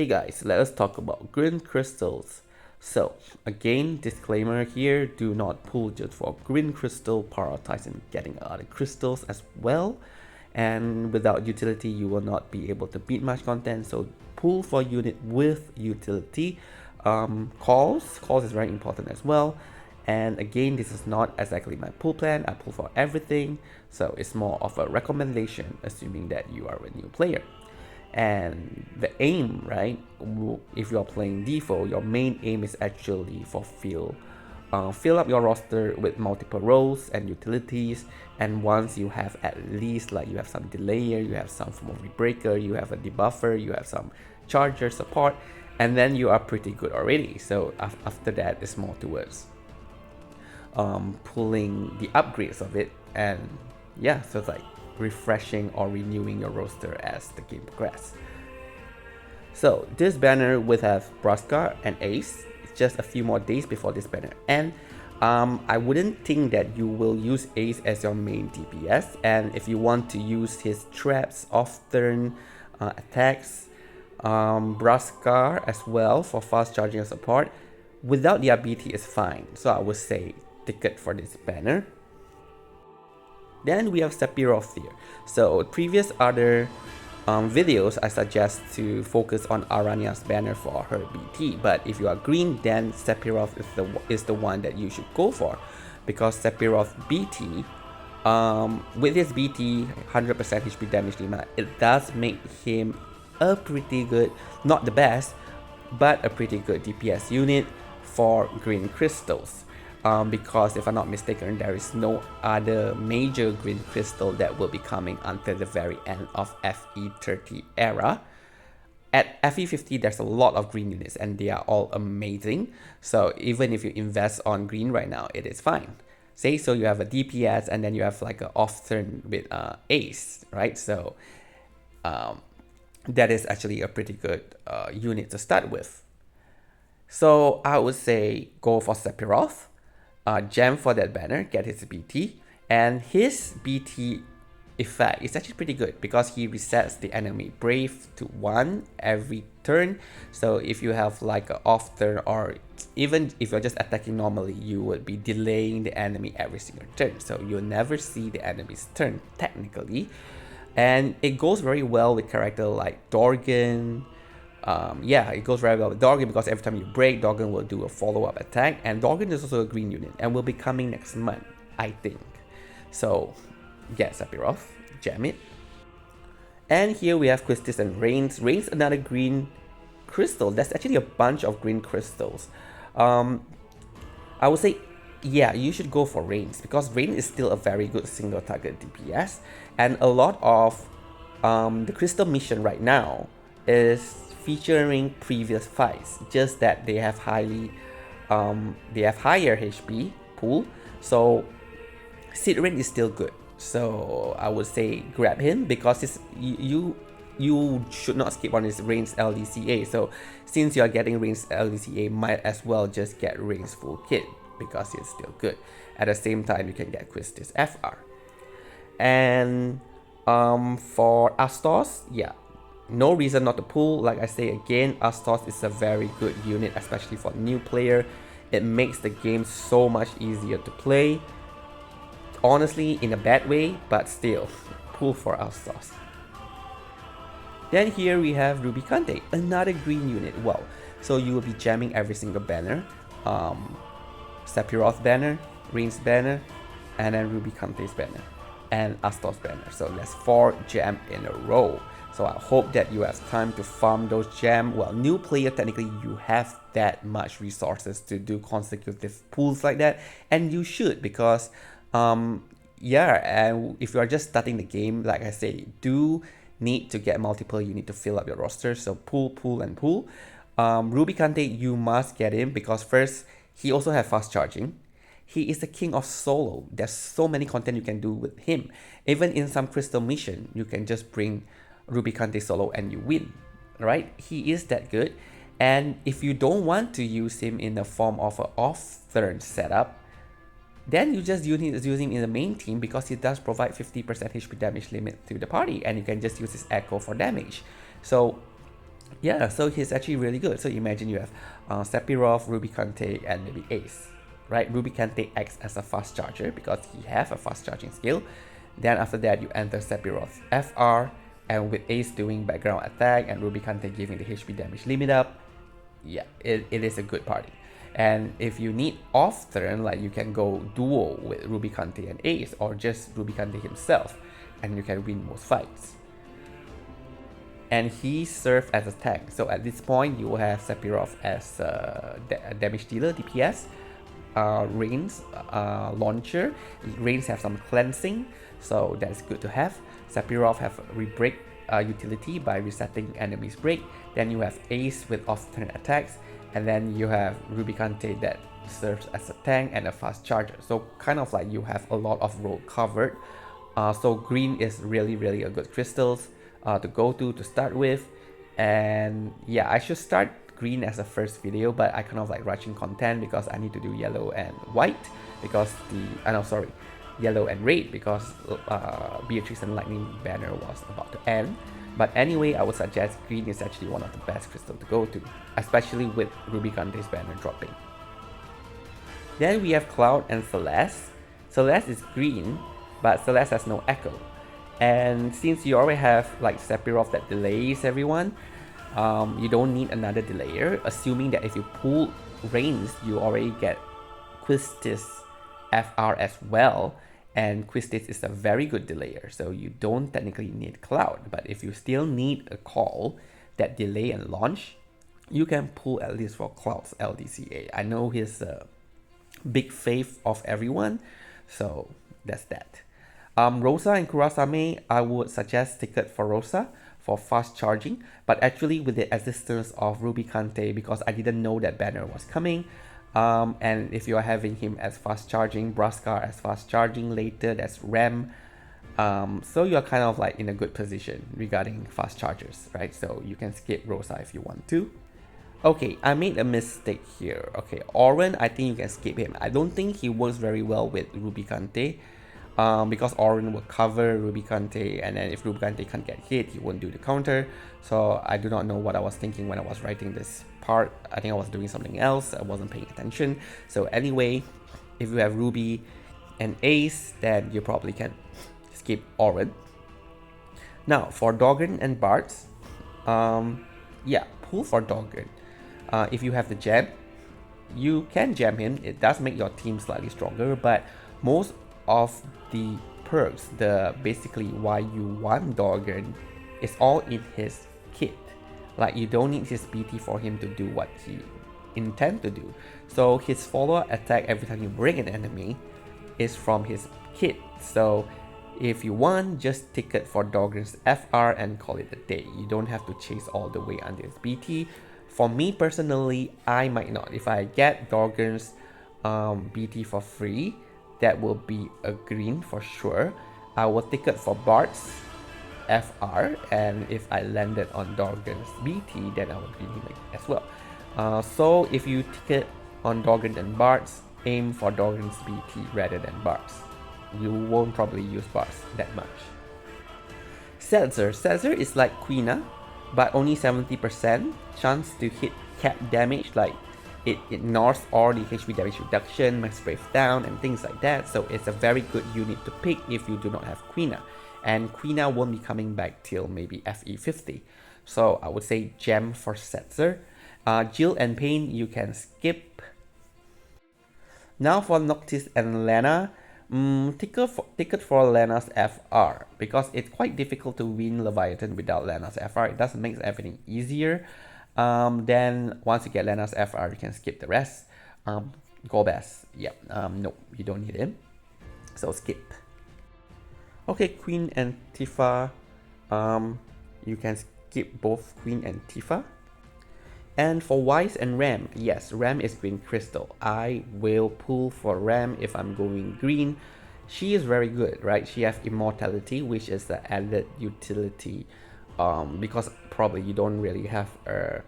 Hey guys, let us talk about green crystals. So, again, disclaimer here, do not pull just for green crystal, prioritizing getting other crystals as well. And without utility, you will not be able to beat much content, so pull for unit with utility. Calls is very important as well. And again, this is not exactly my pull plan, I pull for everything, so it's more of a recommendation, assuming that you are a new player. And the aim, right, if you're playing DFFOO, your main aim is actually for fill up your roster with multiple roles and utilities. And once you have at least, like, you have some delayer, you have some form of rebreaker, you have a debuffer, you have some charger support, and then you are pretty good already. So after that, it's more towards pulling the upgrades of it. And yeah, so it's like refreshing or renewing your roster as the game progresses. So this banner will have Braskar and Ace. It's just a few more days before this banner ends. I wouldn't think that you will use Ace as your main DPS, and if you want to use his traps, off-turn attacks, Braskar as well for fast charging and support, without the ability is fine. So I would say ticket for this banner. Then we have Sephiroth here. So previous other videos, I suggest to focus on Arania's banner for her BT. But if you are green, then Sephiroth is the one that you should go for, because Sephiroth BT, with his BT 100% HP damage limit, it does make him a pretty good, not the best, but a pretty good DPS unit for green crystals. Because if I'm not mistaken, there is no other major green crystal that will be coming until the very end of FE30 era. At FE50, there's a lot of green units and they are all amazing. So even if you invest on green right now, it is fine. Say so you have a DPS and then you have like an off turn with Ace, right? So that is actually a pretty good unit to start with. So I would say go for Sephiroth. Gem for that banner, get his BT, and his BT effect is actually pretty good because he resets the enemy brave to 1 every turn. So if you have like an off turn, or even if you're just attacking normally, you would be delaying the enemy every single turn, so you'll never see the enemy's turn technically. And it goes very well with character like Dorgan. Yeah, it goes very well with Dorgan because every time you break, Dorgan will do a follow-up attack, and Dorgan is also a green unit and will be coming next month, I think. So get Sephiroth, jam it. And here we have Quistis and Reigns. Reigns, another green crystal. There's actually a bunch of green crystals. I would say, yeah, you should go for Reigns because Reigns is still a very good single target DPS, and a lot of the crystal mission right now is featuring previous fights, just that they have higher HP pool. So Sidrin is still good, so I would say grab him because you should not skip on his Reigns LDCA. So since you are getting Reigns LDCA, might as well just get Reigns full kit because it's still good. At the same time, you can get Quistis FR. And for Astos, yeah, no reason not to pull. Like I say again, Astos is a very good unit, especially for new player. It makes the game so much easier to play. Honestly, in a bad way, but still, pull for Astos. Then here we have Rubicante, another green unit. Wow, so you will be jamming every single banner. Sephiroth banner, Reigns banner, and then Rubicante's banner, and Astos banner. So that's 4 jam in a row. So I hope that you have time to farm those gem. Well, new player, technically you have that much resources to do consecutive pulls like that, and you should, because yeah, and if you are just starting the game, like I say, do need to get multiple, you need to fill up your roster. So pull and pull. Rubicante, you must get him because first, he also has fast charging. He is the king of solo. There's so many content you can do with him. Even in some crystal mission, you can just bring Rubicante solo and you win, right? He is that good. And if you don't want to use him in the form of an off-turn setup, then you just use him in the main team because he does provide 50% HP damage limit to the party, and you can just use his echo for damage. So Yeah, so he's actually really good. So imagine you have Sephiroth, Rubicante, and maybe Ace, right? Rubicante acts as a fast charger because he have a fast charging skill. Then after that, you enter Sephiroth FR, and with Ace doing background attack and Rubicante giving the HP damage limit up, yeah, it is a good party. And if you need off turn, like you can go duo with Rubicante and Ace, or just Rubicante himself, and you can win most fights. And he serves as a tank. So at this point, you will have Sephiroth as a damage dealer, DPS, Rains launcher. Rains have some cleansing, so that's good to have. Sephiroth have re-break utility by resetting enemies' break. Then you have Ace with off-turn attacks, and then you have Rubicante that serves as a tank and a fast charger. So kind of like you have a lot of role covered. So green is really a good crystals to go to start with. And yeah, I should start green as a first video, but I kind of like rushing content because I need to do yellow and white because yellow and red because Beatrix and Lightning banner was about to end. But anyway, I would suggest green is actually one of the best crystals to go to, especially with Rubicante's banner dropping. Then we have Cloud and Celeste. Celeste is green, but Celeste has no echo. And since you already have like Sephiroth that delays everyone, you don't need another delayer, assuming that if you pull Reigns, you already get Quistis FR as well, and Quistis is a very good delayer, so you don't technically need Cloud. But if you still need a call that delay and launch, you can pull at least for Cloud's LDCA. I know he's a big faith of everyone, so that's that. Rosa and Kurasame, I would suggest ticket for Rosa for fast charging, but actually with the assistance of Rubicante, because I didn't know that banner was coming. And if you are having him as fast charging, Braskar as fast charging later, that's Rem. So you're kind of like in a good position regarding fast chargers, right? So you can skip Rosa if you want to. Okay, I made a mistake here. Okay, Auron, I think you can skip him. I don't think he works very well with Rubicante. Because Auron will cover Rubicante, and then if Rubicante can't get hit, he won't do the counter. So I do not know what I was thinking when I was writing this part. I think I was doing something else. I wasn't paying attention. So anyway, if you have Ruby and Ace, then you probably can skip Auron. Now for Dorgan and Bartz, yeah, pull for Dorgan. If you have the gem, you can jam him. It does make your team slightly stronger, but most of the perks, the basically why you want Dorgan, is all in his kit. Like you don't need his BT for him to do what he intend to do. So his follow-up attack every time you bring an enemy is from his kit. So if you want, just ticket for Dorgan's FR and call it a day. You don't have to chase all the way under his BT. For me personally, I might not. If I get Dorgan's BT for free, that will be a green for sure. I will ticket for Bart's FR, and if I landed on Dorgan's BT, then I will green him as well. So if you ticket on Dorgan and Bart's, aim for Dorgan's BT rather than Bart's. You won't probably use Bart's that much. Setzer is like Quina, but only 70% chance to hit cap damage, like it ignores all the HP damage reduction, max brave down, and things like that. So it's a very good unit to pick if you do not have Quina. And Quina won't be coming back till maybe FE 50. So I would say gem for Setzer. Jill and Pain you can skip. Now for Noctis and Lena, ticket for Lena's FR, because it's quite difficult to win Leviathan without Lena's FR. It doesn't make everything easier. Then once you get Lena's FR, you can skip the rest. Golbez, yep, no, you don't need him, so skip. Okay, Queen and Tifa, you can skip both Queen and Tifa. And for Wise and Ram, yes, Ram is green crystal. I will pull for Ram if I'm going green. She is very good, right? She has immortality, which is the added utility, because probably you don't really have a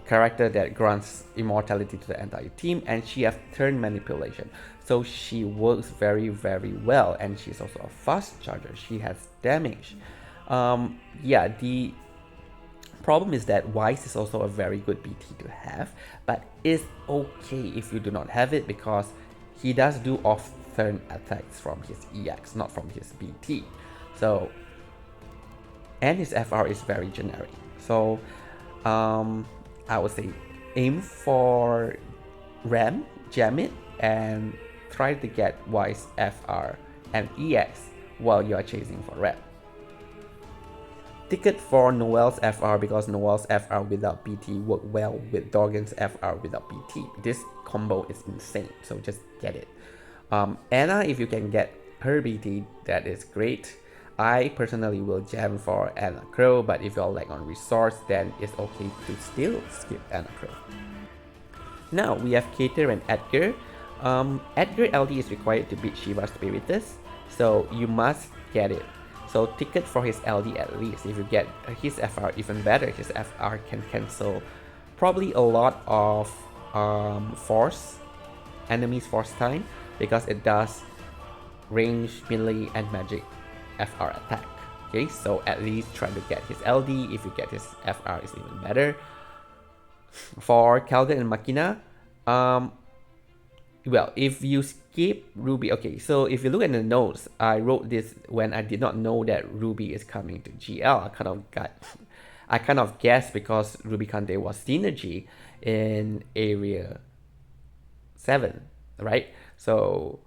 character that grants immortality to the entire team, and she has turn manipulation, so she works very well, and she's also a fast charger. She has damage. Yeah, the Problem is that Wise is also a very good BT to have, but it's okay if you do not have it because he does do off-turn attacks from his EX, not from his BT. So, and his FR is very generic. So, I would say aim for RAM, jam it, and try to get Wise FR and EX while you are chasing for RAM. Ticket for Noel's FR because Noel's FR without BT work well with Dorgan's FR without BT. This combo is insane, so just get it. Anna, if you can get her BT, that is great. I personally will jam for Anna Crow, but if you're like on resource, then it's okay to still skip Anna Crow. Now we have Cater and Edgar. Edgar LD is required to beat Shiva Spiritus, so you must get it. So ticket for his LD at least. If you get his FR, even better. His FR can cancel probably a lot of enemies force time because it does range, melee, and magic FR attack. Okay, so at least try to get his LD. If you get his FR, is even better. For Calgan and Machina, well, if you skip Ruby, okay, so if you look at the notes, I wrote this when I did not know that Ruby is coming to GL. I kind of guessed because Rubicante was synergy in area 7, right? So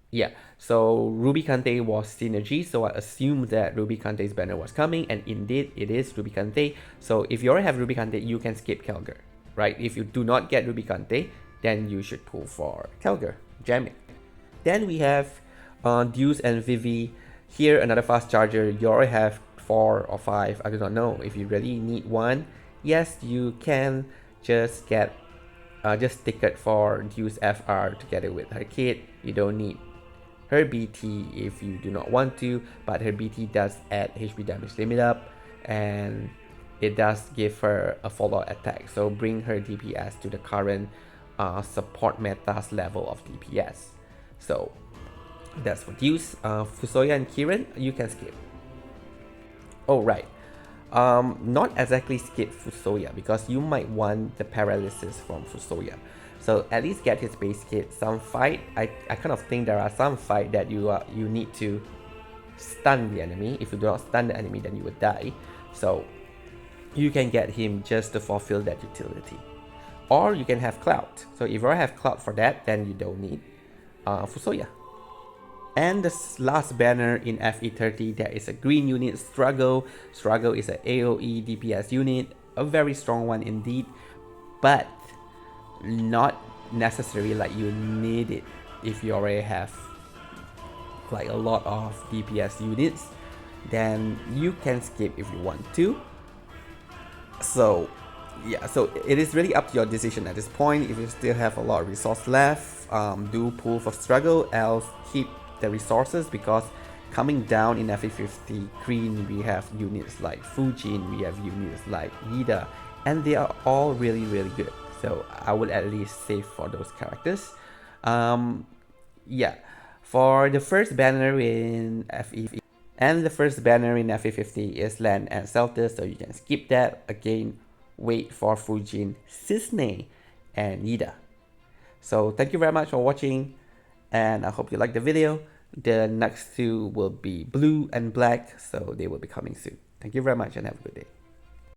yeah, so Rubicante was synergy, so I assumed that Rubicante's banner was coming, and indeed it is Rubicante. So if you already have Rubicante, you can skip Kelger, right? If you do not get Rubicante, then you should pull for Kelger, jam it. Then we have Deuce and Vivi. Here, another fast charger. You already have 4 or 5, I do not know. If you really need one, yes, you can just get just ticket for Deuce FR together with her kit. You don't need her BT if you do not want to, but her BT does add HP damage limit up, and it does give her a follow-up attack. So bring her DPS to the current support meta's level of DPS. So that's for Deuce. Fusoya and Kiran, you can skip. Oh right, not exactly skip Fusoya because you might want the paralysis from Fusoya. So at least get his base kit. Some fight, I kind of think there are some fight that you need to stun the enemy. If you do not stun the enemy, then you would die. So you can get him just to fulfill that utility. Or you can have Cloud. So if you have Cloud for that, then you don't need Fusoya. And the last banner in FE30, there is a green unit, Struggle. Struggle is an AoE DPS unit, a very strong one indeed, but not necessarily like you need it if you already have like a lot of DPS units. Then you can skip if you want to. So yeah, so it is really up to your decision at this point. If you still have a lot of resource left, do pull for Struggle, else keep the resources, because coming down in FE50 green we have units like Fujin, we have units like Yida, and they are all really good. So I would at least save for those characters. Yeah, for the first banner in FE and the first banner in FE50 is Land and Shelter, so you can skip that. Again, wait for Fujin, Cisne, and Yida. So thank you very much for watching, and I hope you liked the video. The next two will be blue and black, so they will be coming soon. Thank you very much and have a good day.